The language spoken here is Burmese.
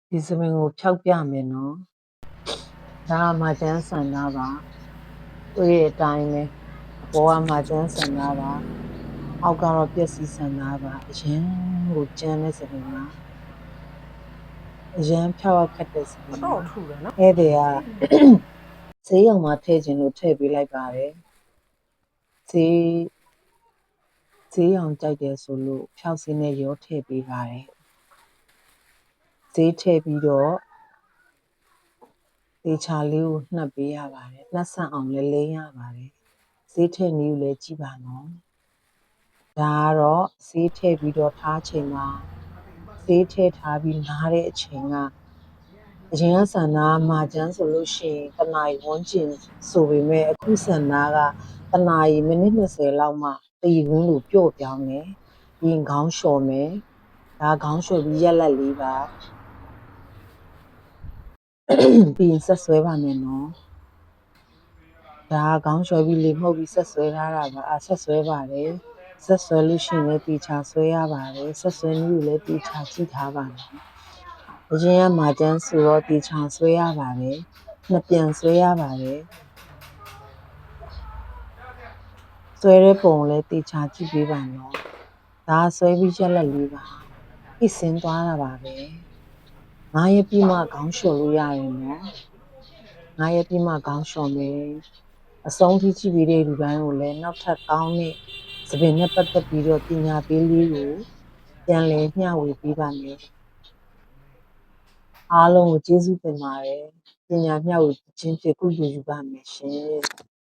ဒီစပင်ကိုဖြောက်ပြမယ်နော်ဒါကမာကျန်းဆန္ဒပါတွေ့တဲ့အတိုင်းပဲအပေါ်ကမာကျန်းဆန္ဒပါအောက်ကတော့ပျက်စီးဆန္ဒပါအရင်ကိုကျန်းတဲ့စပင်ပါအရင်ဖြောက်ခတ်တဲ့စပင်တော့ထူတယ်နော်အဲ့ဒီကဈေးရောင်မှာထည့်ခြင်းလို့ထည့်ပေးလိုက်ပါတယ်ဈေးရောင်ကြိုက်တယ်ဆိုလို့ဖြောက်စင်းနဲ့ရောထည့်ပေးပါတယ်ဈေးထည့်ပြီးတော့တေချာလေးကိုနှပ်ပေးရပါတယ်နှပ်ဆန့်အောင်လည်းလိမ့်ရပါတယ်ဈေးထည့်နည်းကိုလည်းကြည့်ပါနော်ဒါကတော့ဈေးထည့်ပြီးတော့ထားချိန်မှာဈေးထည့်ထားပြီးနားတဲ့အချိန်ကအရင်ကဆန္ဒမာကျန်းဆိုလို့ရှိရင်တနာရီဝန်းကျင်ဆိုပေမဲ့အခုဆန္ဒကတနာရီမိနစ်20လောက်မှတည်ဝန်းလိုပျော့ပြောင်းတယ်ပြီးရင်ခေါင်းလျှော်မယ်ဒါခေါင်းလျှော်ပြီးရက်လက်လေးပါပြီးရင်ဆက်ဆွဲပါမယ်နော်ဒါခေါင်းလျှော်ပြီးလေမှုတ်ပြီးဆက်ဆွဲထားတာပါဆက်ဆွဲပါတယ်ဆက်ဆွဲလို့ရှိရင်လည်းတေချာဆွဲရပါတယ်ဆက်ဆွဲနည်းကိုလည်းတေချာကြည့်ထားပါမယ်အရင်ကမာကျန်းဆိုတော့တေချာဆွဲရပါတယ်နှစ်ပြန်ဆွဲရပါတယ်ဆွဲတဲ့ပုံလည်းတေချာကြည့်ပေးပါနော်ဒါဆွဲပြီးရက်လက်လေးပါဖိစင်းသွားတာပါပဲ9ရက်ပြီးမှခေါင်းလျှော်လို့ရတယ်နော်9ရက်ပြီးမှခေါင်းလျှော်မယ်အဆုံးထိကြည့်ပြီးတဲ့လူတိုင်းကိုလည်းနောက်ထပ်ကောင်းတဲ့သပင်နဲ့ပတ်သက်ပြီးတော့ပညာပေးလေးကိုပြန်လည်မျှဝေပေးပါမယ်အားလုံးကိုကျေးဇူးတင်ပါတယ်ပညာမျှဝေခြင်းဖြင့်ကုသိုလ်ယူပါမယ်ရှင်